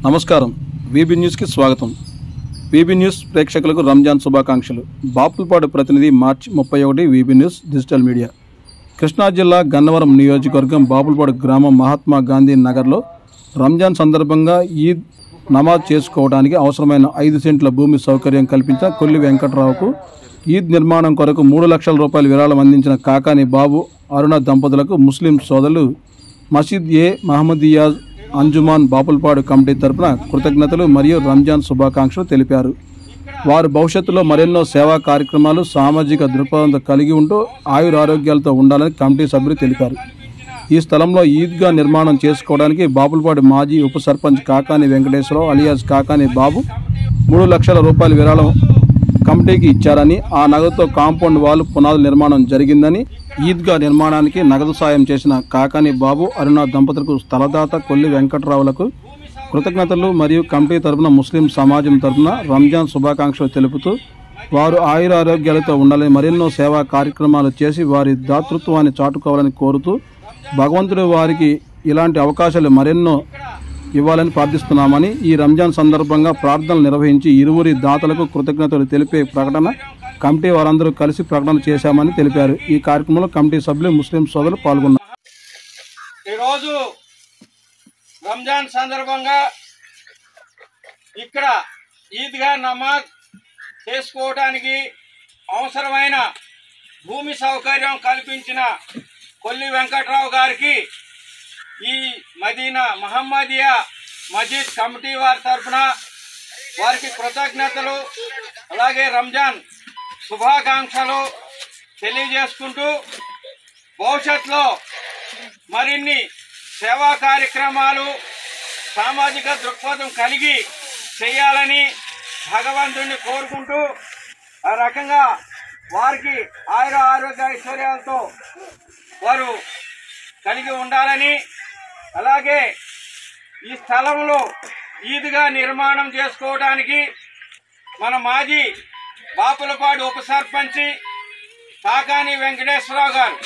నమస్కారం VB news కి స్వాగతం। వీబీ న్యూస్ ప్రేక్షకులకు రంజాన్ శుభాకాంక్షలు। బాపులపాడు ప్రతినిధి మార్చి 31 VB news digital media. Krishna జిల్లా గన్నవరం నియోజకవర్గం బాపులపాడు గ్రామం మహాత్మా గాంధీ నగర్లో రంజాన్ సందర్భంగా ఈద్ నమాజ్ చేసుకోవడానికి అవసరమైన 5 సెంట్ల భూమి సౌకర్యం కల్పించిన కొల్లి వెంకట్రావుకు ఈద్ నిర్మాణం కొరకు 3 లక్షల రూపాయల విరాళం అందించిన కాకాని బాబు అరుణ దంపతులకు ముస్లిం సోదరులు మసీద్ ఏ మహమ్మదియాజ్ అంజుమాన్ బాపులపాడు కమిటీ తరపున కృతజ్ఞతలు మరియు రంజాన్ శుభాకాంక్షలు తెలిపారు। వారు భవిష్యత్తులో మరెన్నో సేవా కార్యక్రమాలు సామాజిక దృక్పథంతో కలిగి ఉంటూ ఆయురారోగ్యాలతో ఉండాలని కమిటీ సభ్యులు తెలిపారు। ఈ స్థలంలో ఈద్గా నిర్మాణం చేసుకోవడానికి బాపులపాడు మాజీ ఉప సర్పంచ్ కాకాని వెంకటేశ్వరరావు అలియాస్ కాకాని బాబు 3 లక్షల రూపాయల విరాళం కమిటీకి ఇచ్చారని, ఆ నగదుతో కాంపౌండ్ వాల్ పునాదుల నిర్మాణం జరిగిందని, ఈద్గా నిర్మాణానికి నగదు సాయం చేసిన కాకాని బాబు అరుణ దంపతులకు స్థలదాత కొల్లి వెంకట్రావులకు కృతజ్ఞతలు మరియు కమిటీ తరపున ముస్లిం సమాజం తరపున రంజాన్ శుభాకాంక్షలు తెలుపుతూ వారు ఆయురారోగ్యాలతో ఉండాలని మరెన్నో సేవా కార్యక్రమాలు చేసి వారి దాతృత్వాన్ని చాటుకోవాలని కోరుతూ భగవంతుడు వారికి ఇలాంటి అవకాశాలు మరెన్నో ఇవ్వాలని ప్రార్థిస్తున్నామని, ఈ రంజాన్ సందర్భంగా ప్రార్థనలు నిర్వహించి ఇరువురి దాతలకు కృతజ్ఞతలు తెలిపే ప్రకటన కమిటీ వారందరూ కలిసి ప్రకటన చేశామని తెలిపారు। ఈ కార్యక్రమంలో కమిటీ సభ్యులు ముస్లిం సోదరులు పాల్గొన్నారు। ఈరోజు రంజాన్ సందర్భంగా ఇక్కడ ఈద్గా నమాజ్ చేసుకోవడానికి అవసరమైన భూమి సౌకర్యం కల్పించిన కొల్లి వెంకట్రావు గారికి ఈ మదీనా మహమ్మదియా మస్జిద్ కమిటీ వారి తరఫున వారికి కృతజ్ఞతలు అలాగే రంజాన్ శుభాకాంక్షలు తెలియజేసుకుంటూ భవిష్యత్తులో మరిన్ని సేవా కార్యక్రమాలు సామాజిక దృక్పథం కలిగి చేయాలని భగవంతుడిని కోరుకుంటూ ఆ రకంగా వారికి ఆరోగ్య ఐశ్వర్యాలతో వారు కలిగి ఉండాలని, అలాగే ఈ స్థలంలో ఈద్గా నిర్మాణం చేసుకోవడానికి మన మాజీ బాపులపాడు ఉప సర్పంచి కాకాని వెంకటేశ్వరరావు గారు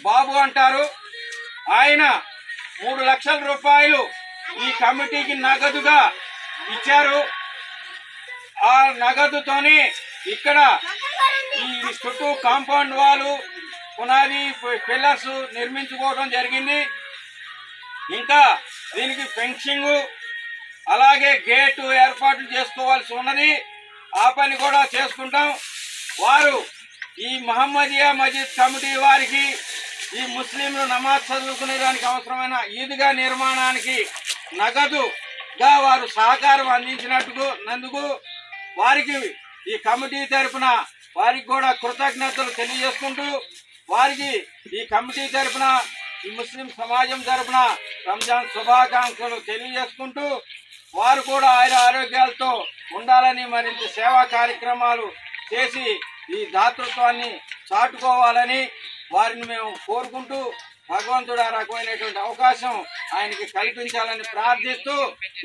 బాబు అంటారు, ఆయన 3 లక్షల రూపాయలు ఈ కమిటీకి నగదుగా ఇచ్చారు। ఆ నగదుతోనే ఇక్కడ ఈ చుట్టూ కాంపౌండ్ వాలు పునాది పిల్లర్స్ నిర్మించుకోవడం జరిగింది। ఇంకా దీనికి ఫెన్సింగ్ అలాగే గేటు ఏర్పాటు చేసుకోవాల్సి ఉన్నది, ఆ పని కూడా చేసుకుంటాం। వారు ఈ మహమ్మదియా మస్జిద్ కమిటీ వారికి ఈ ముస్లింలు నమాజ్ చదువుకునే దానికి అవసరమైన ఈద్గా నిర్మాణానికి నగదుగా వారు సహకారం అందించినందుకు వారికి ఈ కమిటీ తరఫున వారికి కూడా కృతజ్ఞతలు తెలియజేసుకుంటూ వారికి ఈ కమిటీ తరఫున ఈ ముస్లిం సమాజం తరఫున రంజాన్ శుభాకాంక్షలు తెలియజేసుకుంటూ వారు కూడా ఆరోగ్యాలతో ఉండాలని మరింత సేవా కార్యక్రమాలు చేసి ఈ దాతృత్వాన్ని చాటుకోవాలని వారిని మేము కోరుకుంటూ భగవంతుడు ఆ రకమైనటువంటి అవకాశం ఆయనకి కల్పించాలని ప్రార్థిస్తూ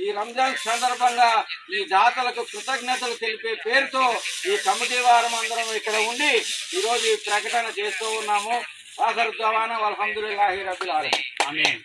ఈ రంజాన్ సందర్భంగా ఈ దాతలకు కృతజ్ఞతలు తెలిపే పేరుతో ఈ కమిటీ వారం అందరం ఇక్కడ ఉండి ఈరోజు ఈ ప్రకటన చేస్తూ ఉన్నాము। ఆఖరు దవానా అల్హమ్దులిల్లాహి రబ్బిల్ ఆలమీన్। ఆమీన్।